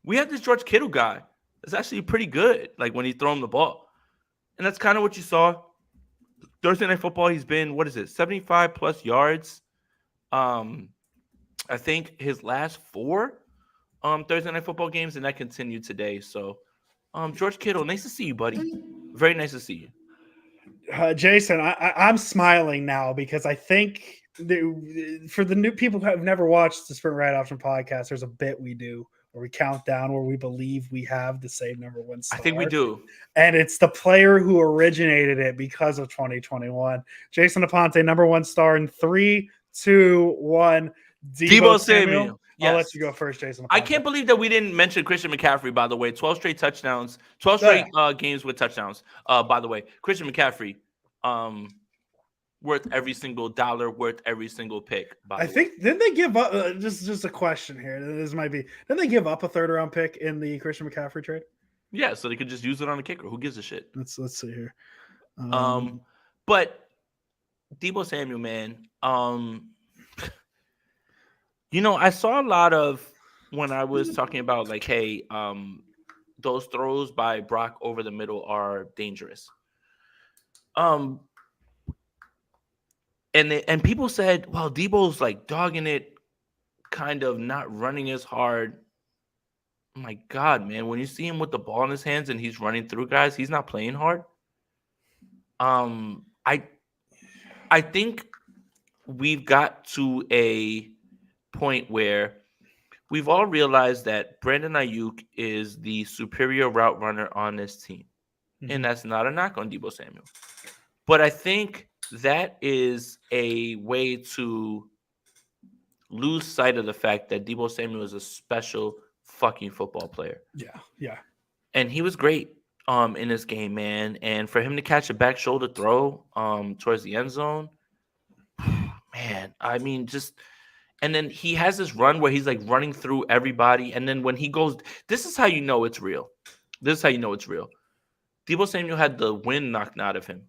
we have this George Kittle guy that's actually pretty good, like when he's throwing the ball. And that's kind of what you saw. Thursday Night Football, he's been, 75 plus yards. I think his last 4 Thursday Night Football games, and that continued today. So, George Kittle, nice to see you, buddy. Very nice to see you. Jason, I'm smiling now because I think for the new people who have never watched the Sprint Right Option podcast, there's a bit we do where we count down where we believe we have the same number 1 star. I think we do. And it's the player who originated it because of 2021. Jason Aponte, number 1 star in 3, 2, 1. Deebo Samuel. Yes. I'll let you go first, Jason. I can't believe that we didn't mention Christian McCaffrey, by the way. 12 straight touchdowns, 12 straight games with touchdowns, by the way. Christian McCaffrey, worth every single dollar, worth every single pick. I think didn't they give up? Just a question here. This might be. Didn't they give up a 3rd round pick in the Christian McCaffrey trade? Yeah, so they could just use it on the kicker. Who gives a shit? Let's see here. But Deebo Samuel, man. I saw a lot of when I was talking about like, hey, those throws by Brock over the middle are dangerous. And people said, well, Deebo's like dogging it, kind of not running as hard. Oh my God, man, when you see him with the ball in his hands and he's running through guys, he's not playing hard. I think we've got to a point where we've all realized that Brandon Ayuk is the superior route runner on this team. Mm-hmm. And that's not a knock on Deebo Samuel. But I think that is a way to lose sight of the fact that Deebo Samuel is a special fucking football player. Yeah. And he was great in this game, man. And for him to catch a back shoulder throw towards the end zone, man, I mean, and then he has this run where he's like running through everybody. And then when he goes, this is how you know it's real. Deebo Samuel had the wind knocked out of him.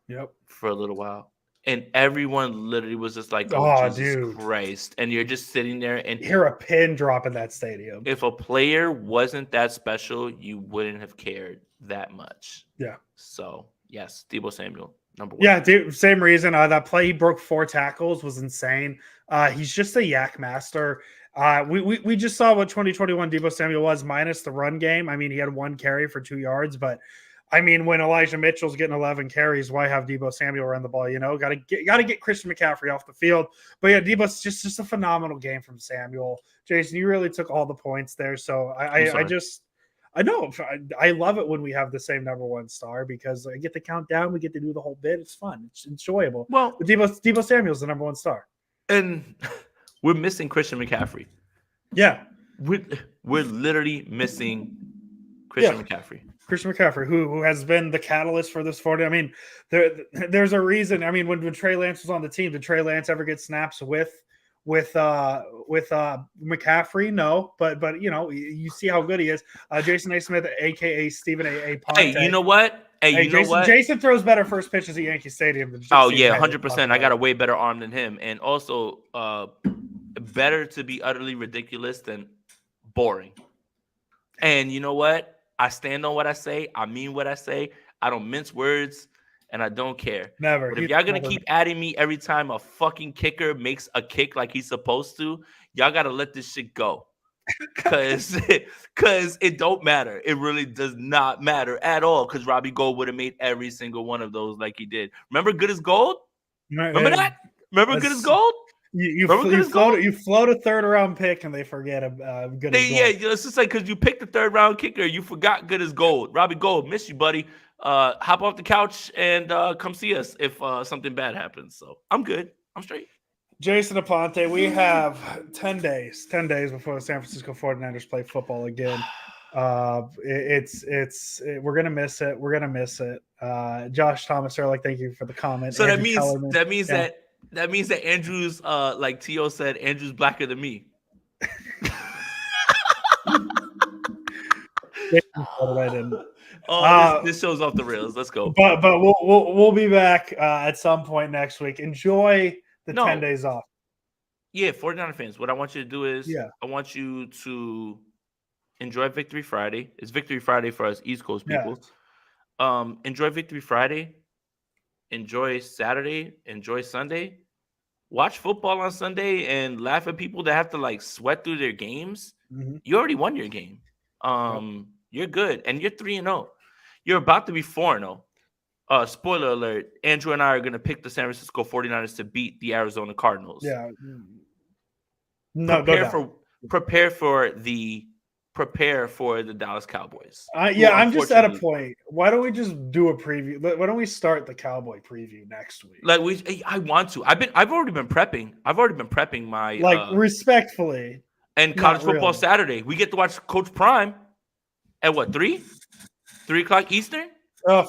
Yep. For a little while. And everyone literally was just like, oh Jesus dude. Christ. And you're just sitting there and you hear a pin drop in that stadium. If a player wasn't that special, you wouldn't have cared that much. Yeah. So, yes, Deebo Samuel, number 1. Yeah, dude, same reason. That play he broke 4 tackles was insane. He's just a yak master. We just saw what 2021 Deebo Samuel was minus the run game. I mean, he had 1 carry for 2 yards, but I mean, when Elijah Mitchell's getting 11 carries, why have Deebo Samuel run the ball? Got to get Christian McCaffrey off the field. But yeah, Deebo's just a phenomenal game from Samuel. Jason, you really took all the points there. So I know I love it when we have the same number 1 star because I get to count down, we get to do the whole bit. It's fun, it's enjoyable. Well, but Deebo Samuel's the number 1 star, and we're missing Christian McCaffrey. Yeah, we're literally missing Christian McCaffrey. Christian McCaffrey, who has been the catalyst for this 40. I mean, there's a reason. I mean, when Trey Lance was on the team, did Trey Lance ever get snaps with McCaffrey? No, but you see how good he is. Jason A. Smith, aka Stephen A. Ponte. Hey, you know what? Jason throws better first pitches at Yankee Stadium than oh yeah, 100%. I got a way better arm than him, and also better to be utterly ridiculous than boring. And you know what? I stand on what I say. I mean what I say. I don't mince words, and I don't care. Never. But if y'all going to keep adding me every time a fucking kicker makes a kick like he's supposed to, y'all got to let this shit go. Because it don't matter. It really does not matter at all because Robbie Gould would have made every single one of those like he did. Remember Good as Gold? Remember that? Remember Good as Gold? You float a 3rd round pick and they forget Good as Gold. Yeah, it's just like because you picked the 3rd round kicker, you forgot Good as Gold. Robbie Gould, miss you, buddy. Hop off the couch and come see us if something bad happens. So I'm good. I'm straight. Jason Aponte, we have 10 days before the San Francisco 49ers play football again. We're gonna miss it. We're gonna miss it. Josh Thomas Ehrlich, thank you for the comment. So that means that Andrew's like T.O. said, Andrew's blacker than me. This show's off the rails. Let's go. But we'll be back at some point next week. Enjoy the 10 days off. Yeah, 49er fans, what I want you to do is I want you to enjoy Victory Friday. It's Victory Friday for us East Coast people. Yeah. Enjoy Victory Friday. Enjoy Saturday. Enjoy Sunday. Watch football on Sunday and laugh at people that have to like sweat through their games. Mm-hmm. You already won your game. You're good. And you're 3-0. You're about to be 4-0. Spoiler alert, Andrew and I are going to pick the San Francisco 49ers to beat the Arizona Cardinals. Yeah. Prepare for the Dallas Cowboys. I'm just at a point. Why don't we just do a preview? Why don't we start the Cowboy preview next week? I want to. I've already been prepping. I've already been prepping my respectfully. And college football Saturday. We get to watch Coach Prime at what, 3 o'clock Eastern?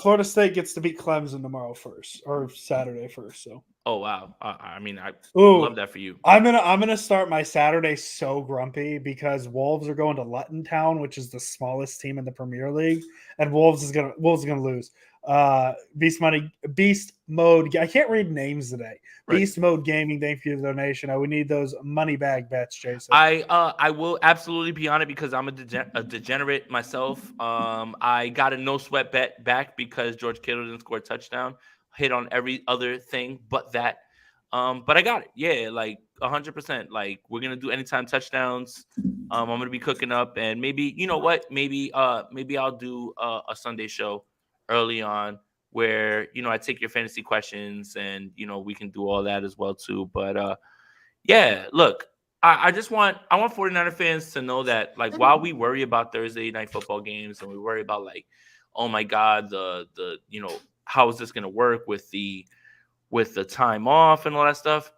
Florida State gets to beat Clemson tomorrow first, or Saturday first. So Oh wow! I mean, I love that for you. I'm gonna start my Saturday so grumpy because Wolves are going to Luton Town, which is the smallest team in the Premier League, and Wolves is gonna lose. Beast Mode. I can't read names today. Right. Beast Mode Gaming. Thank you for the donation. I would need those money bag bets, Jason. I will absolutely be on it because I'm a degenerate myself. I got a no sweat bet back because George Kittle didn't score a touchdown. Hit on every other thing but that. But I got it. Yeah, like 100%. Like we're gonna do anytime touchdowns. I'm gonna be cooking up, and maybe you know what? Maybe I'll do a Sunday show early on where I take your fantasy questions, and we can do all that as well too. But yeah, look, I want 49er fans to know that like while we worry about Thursday night football games and we worry about like, oh my God, the how is this going to work with the time off and all that stuff?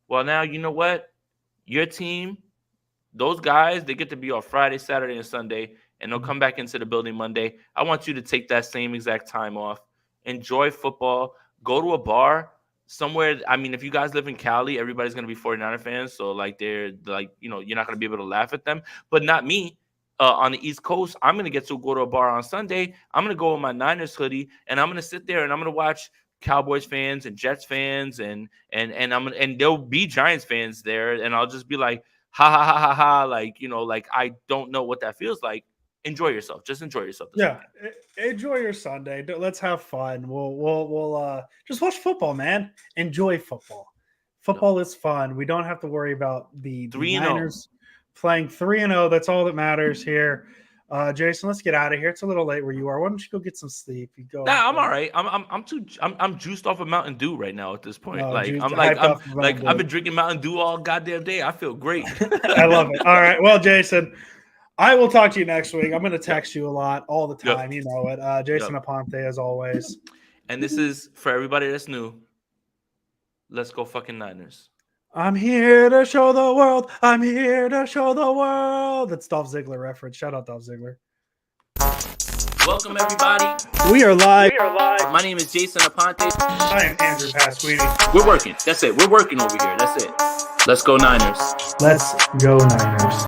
Well, now you know what? Your team, those guys, they get to be off Friday, Saturday, and Sunday, and they'll come back into the building Monday. I want you to take that same exact time off. Enjoy football. Go to a bar somewhere. I mean, if you guys live in Cali, everybody's going to be 49er fans. So, like, they're like, you're not going to be able to laugh at them. But not me. On the East Coast, I'm going to get to go to a bar on Sunday. I'm going to go with my Niners hoodie, and I'm going to sit there and I'm going to watch Cowboys fans and Jets fans and there'll be Giants fans there, and I'll just be like, ha ha ha ha ha, like like I don't know what that feels like. Enjoy yourself. Just enjoy yourself. Enjoy your Sunday. Let's have fun. We'll just watch football, man. Enjoy football. Football is fun. We don't have to worry about the Niners playing 3-0. That's all that matters here. Jason, let's get out of here. It's a little late where you are. Why don't you go get some sleep? I'm all right. I'm juiced off of Mountain Dew right now at this point. I've been drinking Mountain Dew all goddamn day. I feel great. I love it. All right. Well, Jason, I will talk to you next week. I'm going to text you a lot all the time. You know it. Jason Aponte, as always. And this is for everybody that's new. Let's go fucking Niners. I'm here to show the world. I'm here to show the world. That's Dolph Ziggler reference. Shout out Dolph Ziggler. Welcome, everybody. We are live. My name is Jason Aponte. I am Andrew Pasquini. We're working. That's it. We're working over here. That's it. Let's go Niners. Let's go Niners.